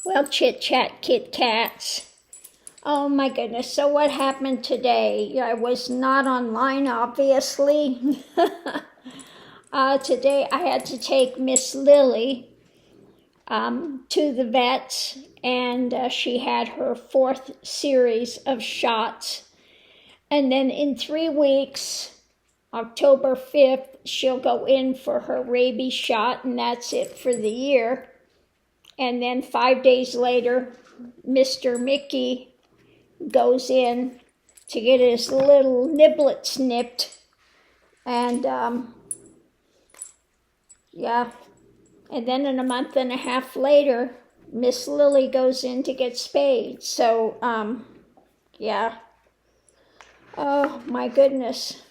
Well, Chit Chat Kit Kats. Oh my goodness, so what happened today? I was not online, obviously. Today I had to take Miss Lily to the vet, and she had her 4th series of shots. And then in 3 weeks, October 5th, she'll go in for her rabies shot, and that's it for the year. And then 5 days later, Mr. Mickey goes in to get his little niblets nipped. And and then in a month and a half later, Miss Lily goes in to get spayed. So, oh my goodness.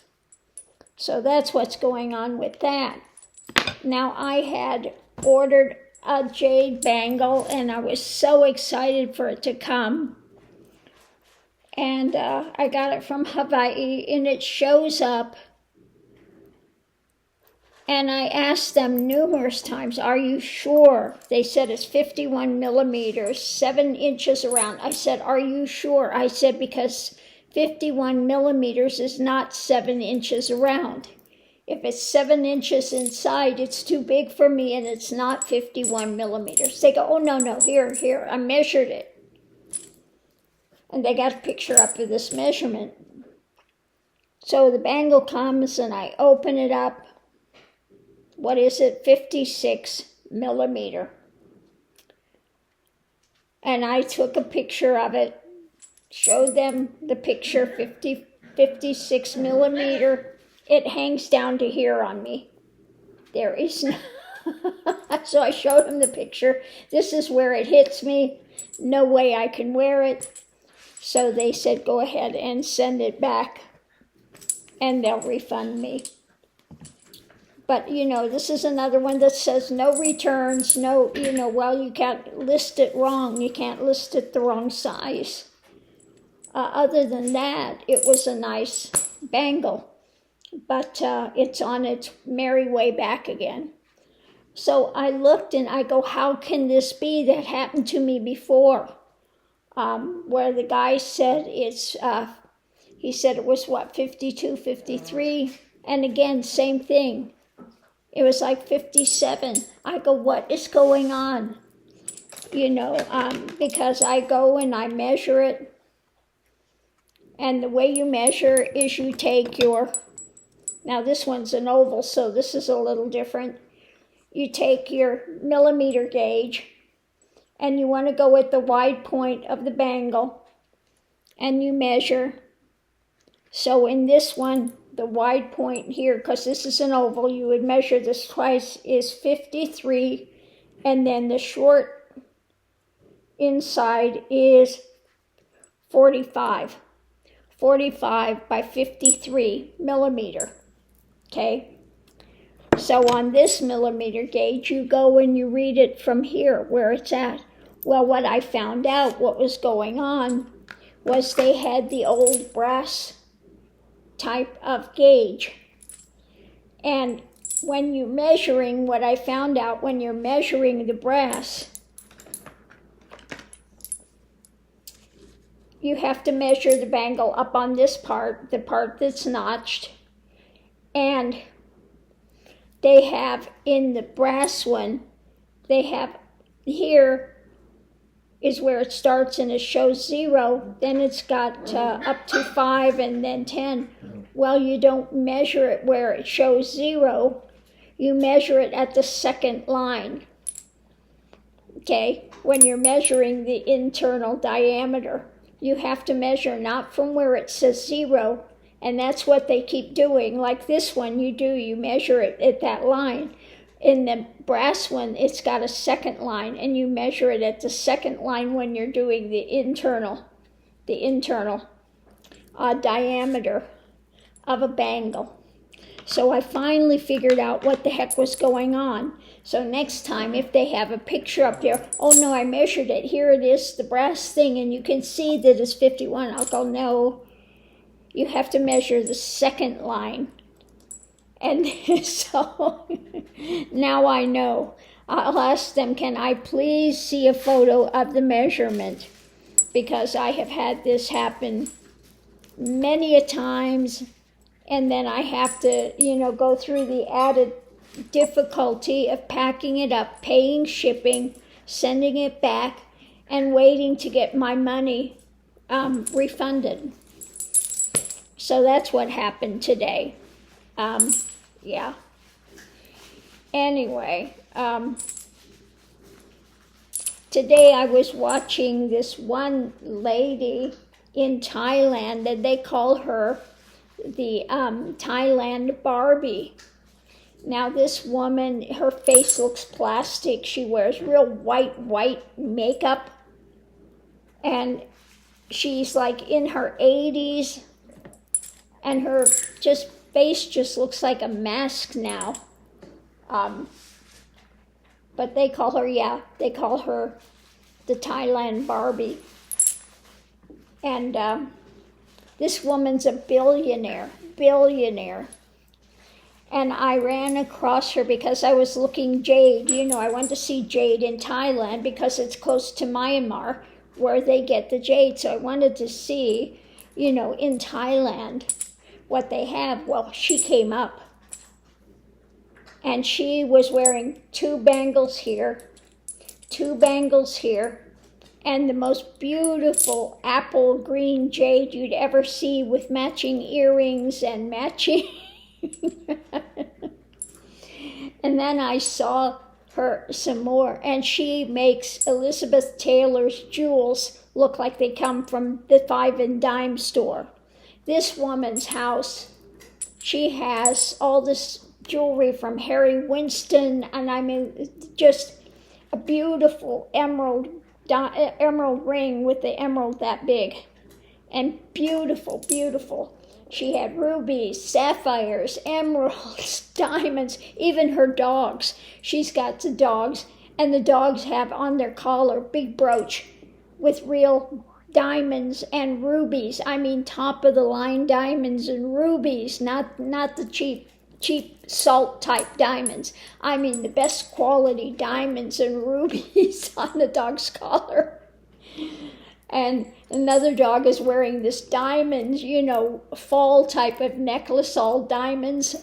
So that's what's going on with that. Now, I had ordered a Jade bangle, and I was so excited for it to come. And I got it from Hawaii, and it shows up. And I asked them numerous times, are you sure? They said it's 51 millimeters, 7 inches around. I said, are you sure? I said, because 51 millimeters is not 7 inches around. If it's 7 inches inside, it's too big for me, and it's not 51 millimeters. They go, oh, no, here, I measured it. And they got a picture up of this measurement. So the bangle comes, and I open it up. What is it? 56 millimeter. And I took a picture of it, showed them the picture, 56 millimeter. It hangs down to here on me. There is no... So I showed them the picture. This is where it hits me. No way I can wear it. So they said, go ahead and send it back, and they'll refund me. But, this is another one that says no returns, no, well, you can't list it wrong. You can't list it the wrong size. Other than that, it was a nice bangle. But it's on its merry way back again. So I looked and I go, how can this be? That happened to me before. Where the guy said he said it was 52, 53. And again, same thing. It was like 57. I go, what is going on? Because I go and I measure it. And the way you measure is you take now this one's an oval, so this is a little different. You take your millimeter gauge, and you want to go at the wide point of the bangle, and you measure. So in this one, the wide point here, because this is an oval, you would measure this twice, is 53, and then the short inside is 45. 45 by 53 millimeter. Okay, so on this millimeter gauge, you go and you read it from here, where it's at. Well, what I found out, what was going on, was they had the old brass type of gauge. And when you're measuring, what I found out, when you're measuring the brass, you have to measure the bangle up on this part, the part that's notched. And they have in the brass one, they have here is where it starts and it shows 0. Then it's got up to 5 and then 10. Well, you don't measure it where it shows 0. You measure it at the second line. Okay, when you're measuring the internal diameter, you have to measure not from where it says 0. And that's what they keep doing. Like this one, you measure it at that line. In the brass one, it's got a second line, and you measure it at the second line when you're doing the internal diameter of a bangle. So I finally figured out what the heck was going on. So next time, if they have a picture up there, oh no, I measured it. Here it is, the brass thing, and you can see that it's 51. I'll go, no. You have to measure the second line. And so now I know. I'll ask them, can I please see a photo of the measurement? Because I have had this happen many a times, and then I have to, go through the added difficulty of packing it up, paying shipping, sending it back, and waiting to get my money refunded. So that's what happened today. Yeah. Anyway, today I was watching this one lady in Thailand, and they call her the Thailand Barbie. Now this woman, her face looks plastic. She wears real white makeup, and she's like in her 80s, and her face just looks like a mask now. But they call her the Thailand Barbie. And this woman's a billionaire. And I ran across her because I was looking Jade. I went to see Jade in Thailand because it's close to Myanmar where they get the jade. So I wanted to see, in Thailand what they have. Well, she came up. And she was wearing 2 bangles here, and the most beautiful apple green jade you'd ever see with matching earrings and matching. And then I saw her some more, and she makes Elizabeth Taylor's jewels look like they come from the 5 and dime store. This woman's house, she has all this jewelry from Harry Winston, and I mean, just a beautiful emerald ring with the emerald that big, and beautiful. She had rubies, sapphires, emeralds, diamonds, even her dogs. She's got the dogs, and the dogs have on their collar big brooch with real diamonds and rubies. I mean, top of the line diamonds and rubies, not the cheap salt type diamonds. I mean the best quality diamonds and rubies on the dog's collar. And another dog is wearing this diamonds, fall type of necklace, all diamonds.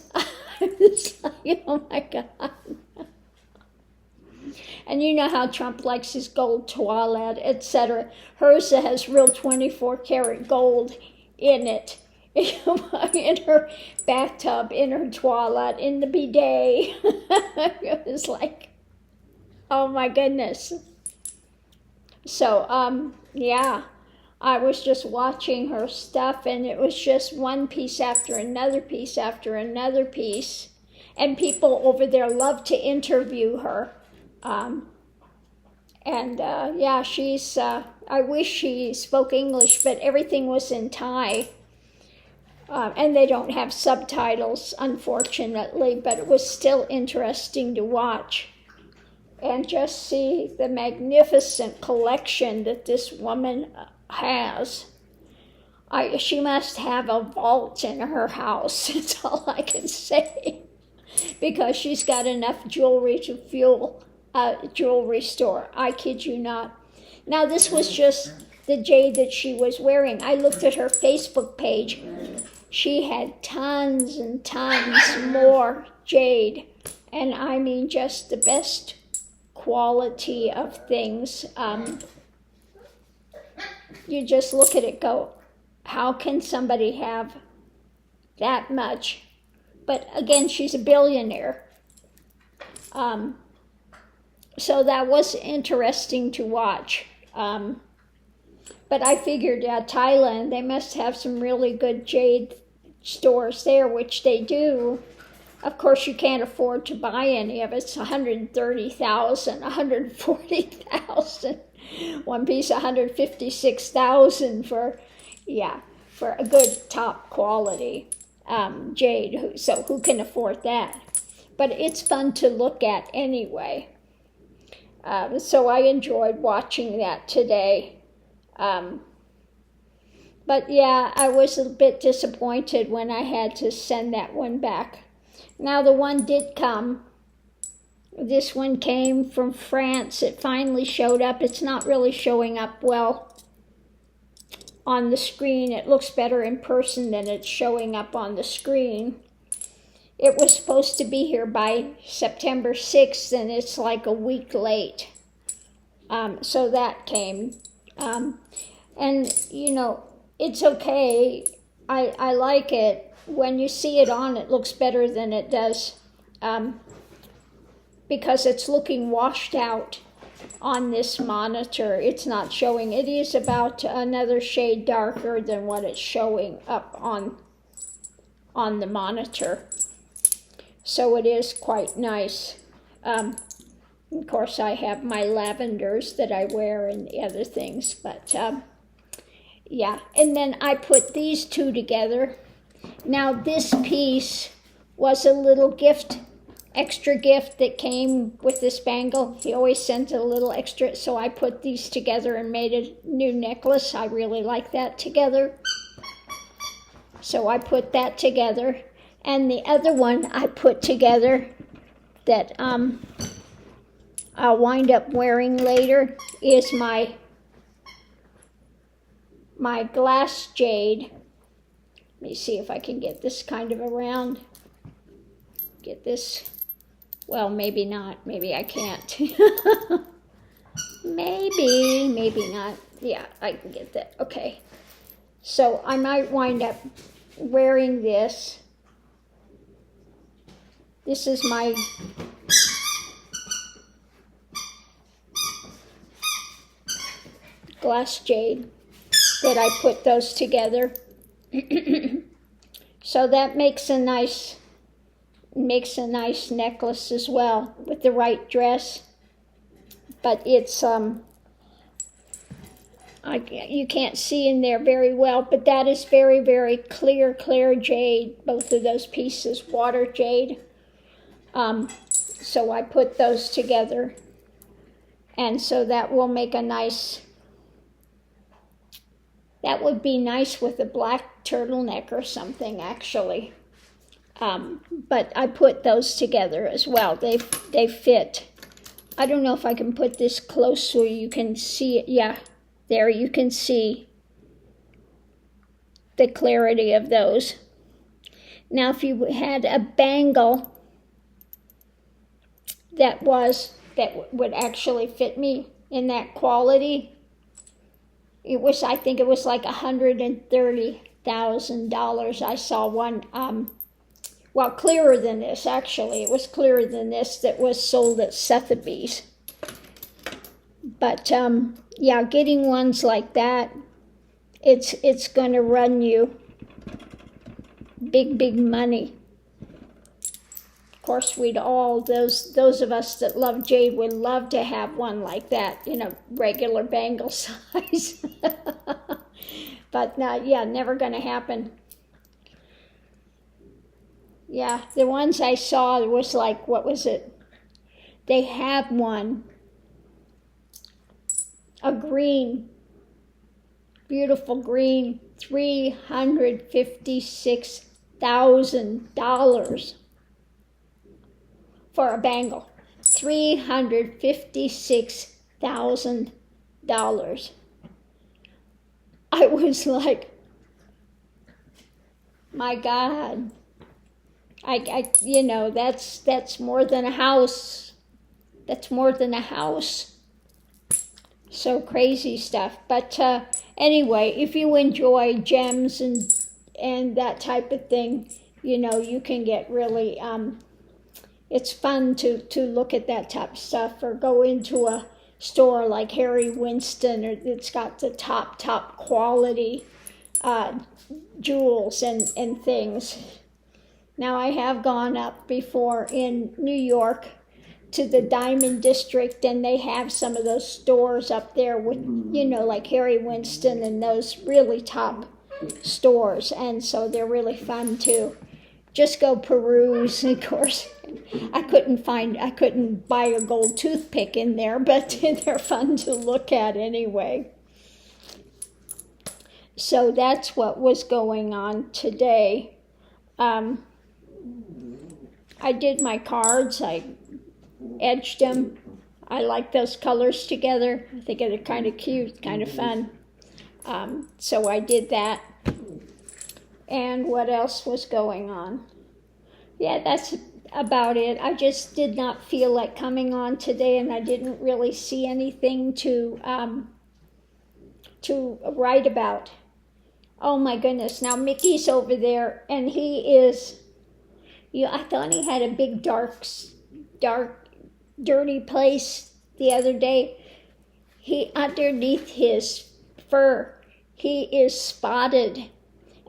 It's like, oh my God. And you know how Trump likes his gold toilet, etc. Hers has real 24 karat gold in it. In her bathtub, in her toilet, in the bidet. It was like, oh my goodness. So, yeah, I was just watching her stuff, and it was just one piece after another piece after another piece. And people over there love to interview her. Yeah, she's, I wish she spoke English, but everything was in Thai. And they don't have subtitles, unfortunately, but it was still interesting to watch and just see the magnificent collection that this woman has. She must have a vault in her house, that's all I can say, because she's got enough jewelry to fuel a jewelry store. I kid you not. Now, this was just the jade that she was wearing. I looked at her Facebook page. She had tons and tons more jade, and I mean just the best quality of things. You just look at it, go, how can somebody have that much? But again, she's a billionaire. So that was interesting to watch. But I figured, Thailand, they must have some really good jade stores there, which they do. Of course, you can't afford to buy any of it. It's $130,000, $140,000. One piece, $156,000 for a good top quality jade. So who can afford that? But it's fun to look at anyway. So I enjoyed watching that today. But yeah, I was a bit disappointed when I had to send that one back. Now the one did come. This one came from France. It finally showed up. It's not really showing up well on the screen. It looks better in person than it's showing up on the screen. It was supposed to be here by September 6th, and it's like a week late. So that came. And, you know, it's okay. I like it. When you see it on, it looks better than it does. Because it's looking washed out on this monitor. It's not showing. It is about another shade darker than what it's showing up on the monitor. So it is quite nice. Of course, I have my lavenders that I wear and the other things, but yeah. And then I put these two together. Now this piece was a little gift, extra gift that came with this bangle. He always sent a little extra, so I put these together and made a new necklace. I really like that together. So I put that together. And the other one I put together that I'll wind up wearing later is my glass jade. Let me see if I can get this kind of around. Get this. Well, maybe not. Maybe I can't. maybe not. Yeah, I can get that. Okay. So I might wind up wearing this. This is my glass jade that I put those together. So that makes a nice necklace as well with the right dress. But it's you can't see in there very well, but that is very, very clear jade. Both of those pieces, water jade. So I put those together, and so that will make a nice, that would be nice with a black turtleneck or something, actually. But I put those together as well. They fit. I don't know if I can put this close so you can see it. Yeah, there you can see the clarity of those. Now, if you had a bangle that would actually fit me in that quality, I think it was like $130,000. I saw one, well, clearer than this, actually. It was clearer than this that was sold at Sotheby's. But, yeah, getting ones like that, it's going to run you big money. Of course, we'd all, those of us that love jade would love to have one like that, you know, regular bangle size. But yeah, never going to happen. Yeah, the ones I saw was like, what was it? They have one, a green, beautiful green, $356,000. For a bangle, $356,000. I was like, my God, I you know, that's more than a house. That's more than a house. So crazy stuff. But anyway, if you enjoy gems and that type of thing, you know, you can get really it's fun to look at that type of stuff, or go into a store like Harry Winston, or it's got the top quality jewels and things. Now, I have gone up before in New York to the Diamond District, and they have some of those stores up there with, you know, like Harry Winston and those really top stores, and so they're really fun to just go peruse. Of course, I couldn't buy a gold toothpick in there, but they're fun to look at anyway. So that's what was going on today. I did my cards. I edged them. I like those colors together. I think they're kind of cute, kind of fun. So I did that. And what else was going on? Yeah, that's about it. I just did not feel like coming on today, and I didn't really see anything to write about. Oh my goodness, now Mickey's over there, and he is, I thought he had a big dark, dirty place the other day. He, underneath his fur, he is spotted.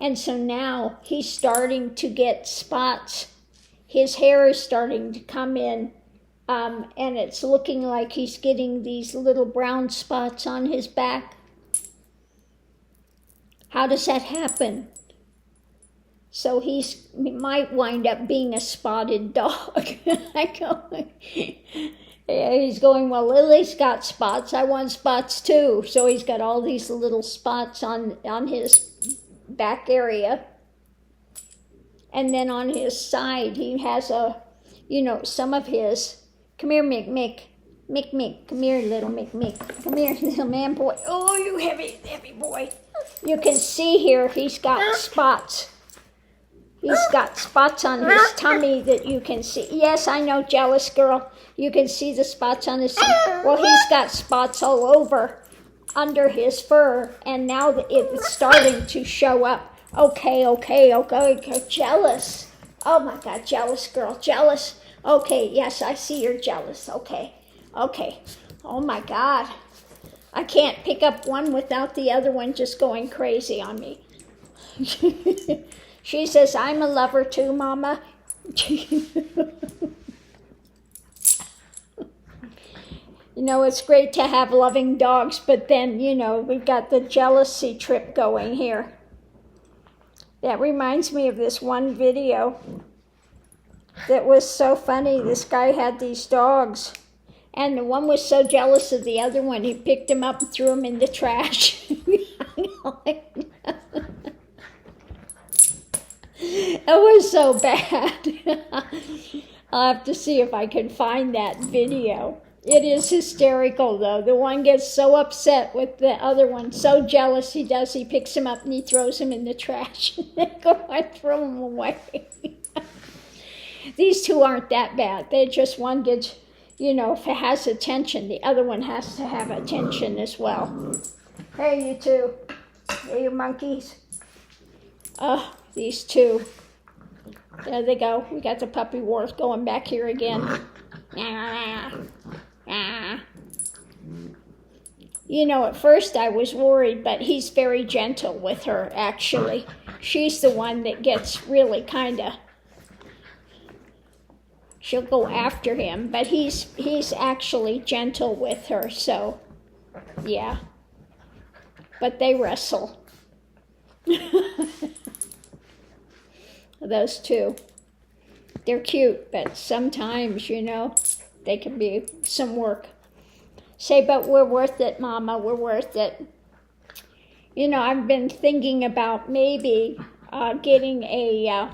And so now he's starting to get spots. His hair is starting to come in, and it's looking like he's getting these little brown spots on his back. How does that happen? So he might wind up being a spotted dog. He's going, well, Lily's got spots. I want spots too. So he's got all these little spots on his back area. And then on his side, he has some of his, come here, Mick, come here, little Mick, come here, little man boy. Oh, you heavy boy. You can see here, he's got spots. He's got spots on his tummy that you can see. Yes, I know, jealous girl. You can see the spots on his tummy. Well, he's got spots all over under his fur, and now it's starting to show up. Okay, jealous. Oh my God, jealous girl, jealous. Okay, yes, I see you're jealous. Okay. Oh my God. I can't pick up one without the other one just going crazy on me. She says, I'm a lover too, Mama. It's great to have loving dogs, but then, we've got the jealousy trip going here. That reminds me of this one video that was so funny. This guy had these dogs, and the one was so jealous of the other one, he picked him up and threw him in the trash. It was so bad. I'll have to see if I can find that video. It is hysterical, though. The one gets so upset with the other one, so jealous he picks him up and he throws him in the trash. They go and throw him away. These two aren't that bad. They just, one gets, if it has attention, the other one has to have attention as well. Hey, you two. Hey, you monkeys. Oh, these two. There they go. We got the puppy wars going back here again. At first I was worried, but he's very gentle with her, actually. She's the one that gets really she'll go after him, but he's actually gentle with her, so, yeah. But they wrestle. Those two. They're cute, but sometimes, they can be some work. Say, but we're worth it, Mama, we're worth it. I've been thinking about maybe getting a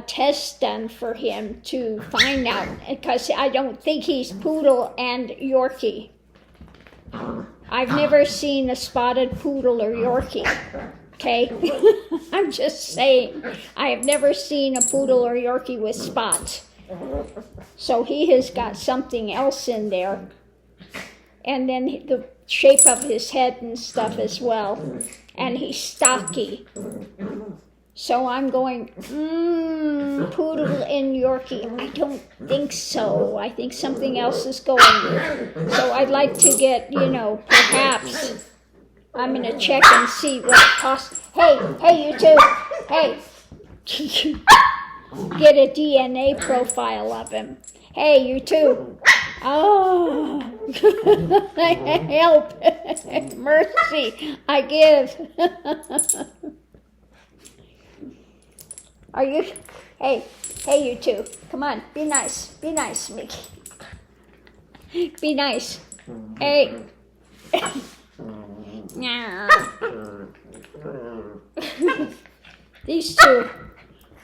test done for him to find out, because I don't think he's poodle and Yorkie. I've never seen a spotted poodle or Yorkie, okay? I'm just saying, I have never seen a poodle or Yorkie with spots. So he has got something else in there. And then the shape of his head and stuff as well. And he's stocky. So I'm going, poodle and Yorkie. I don't think so. I think something else is going. So I'd like to get, perhaps, I'm going to check and see what it costs. Hey, you two. Hey. Get a DNA profile of him. Hey, you two. Oh, help. Mercy, I give. Are you? Hey, you two. Come on, be nice, Mickey. Be nice. Hey. These two,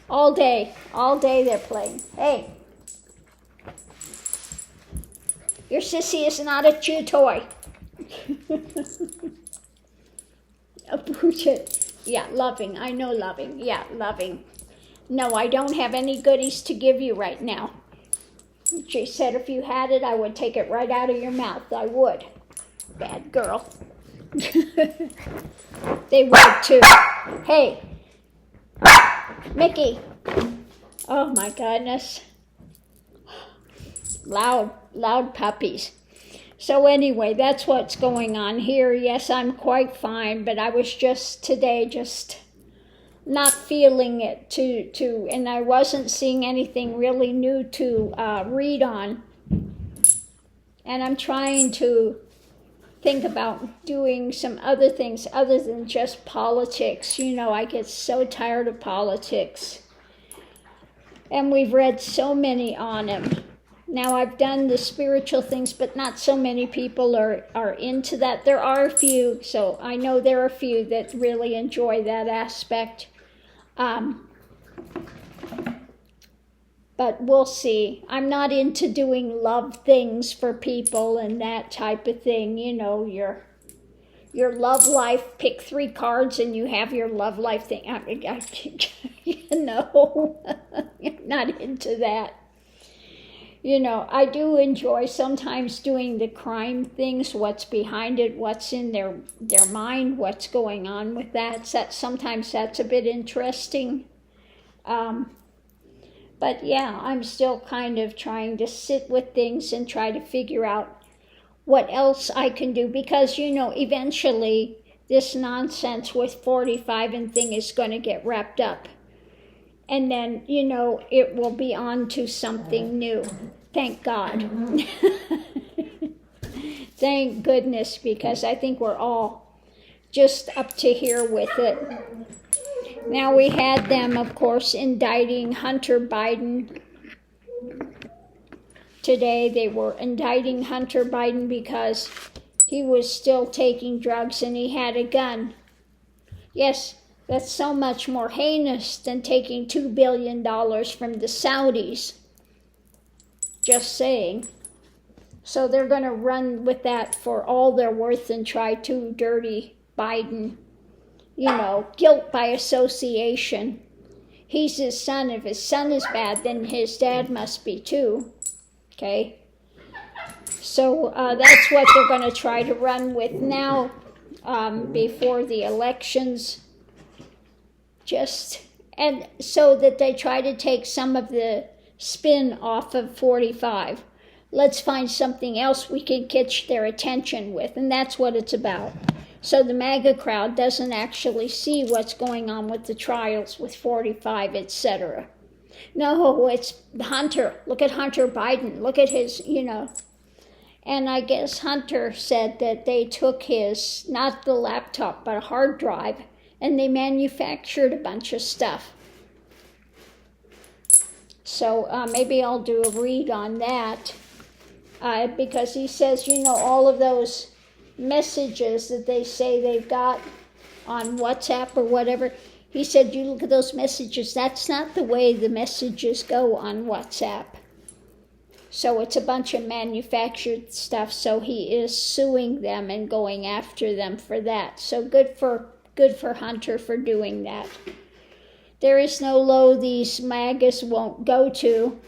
all day they're playing. Hey, your sissy is not a chew toy. Yeah, loving. I know loving. Yeah, loving. No, I don't have any goodies to give you right now. She said if you had it, I would take it right out of your mouth. I would. Bad girl. They would too. Hey, Mickey. Oh my goodness. Loud puppies. So anyway, that's what's going on here. Yes, I'm quite fine, but I was today not feeling it and I wasn't seeing anything really new to read on. And I'm trying to think about doing some other things other than just politics. I get so tired of politics. And we've read so many on them. Now I've done the spiritual things, but not so many people are into that. There are a few, so I know there are a few that really enjoy that aspect. But we'll see. I'm not into doing love things for people and that type of thing. Your love life, pick 3 cards and you have your love life thing. I'm not into that. I do enjoy sometimes doing the crime things, what's behind it, what's in their mind, what's going on with that. Sometimes that's a bit interesting. But yeah, I'm still kind of trying to sit with things and try to figure out what else I can do. Because, eventually this nonsense with 45 and thing is going to get wrapped up. And then, it will be on to something new. Thank God. Thank goodness, because I think we're all just up to here with it. Now we had them, of course, indicting Hunter Biden. Today they were indicting Hunter Biden because he was still taking drugs and he had a gun. Yes, that's so much more heinous than taking $2 billion from the Saudis. Just saying. So they're going to run with that for all they're worth and try to dirty Biden. Guilt by association. He's his son. If his son is bad, then his dad must be too. Okay? So that's what they're going to try to run with now before the elections. And so that they try to take some of the spin off of 45. Let's find something else we can catch their attention with, and that's what it's about. So the MAGA crowd doesn't actually see what's going on with the trials with 45, etc. No, it's Hunter. Look at Hunter Biden. Look at his, And I guess Hunter said that they took his, not the laptop, but a hard drive, and they manufactured a bunch of stuff. So maybe I'll do a read on that. Because he says, all of those messages that they say they've got on WhatsApp or whatever, he said, you look at those messages, that's not the way the messages go on WhatsApp. So it's a bunch of manufactured stuff, so he is suing them and going after them for that. So good for Hunter for doing that. There is no low these MAGAs won't go to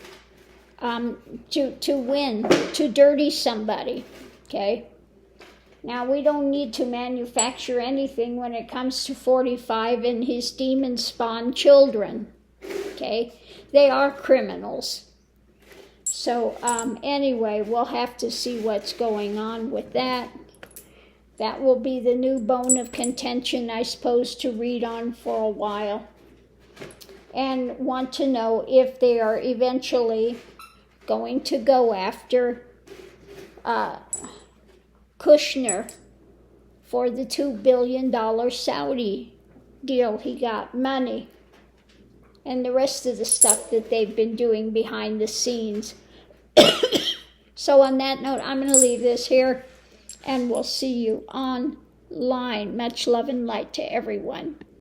win, to dirty somebody, okay? Now, we don't need to manufacture anything when it comes to 45 and his demon-spawned children, okay? They are criminals. So, anyway, we'll have to see what's going on with that. That will be the new bone of contention, I suppose, to read on for a while. And want to know if they are eventually going to go after Kushner for the $2 billion Saudi deal he got, money, and the rest of the stuff that they've been doing behind the scenes. So on that note, I'm going to leave this here, and we'll see you online. Much love and light to everyone.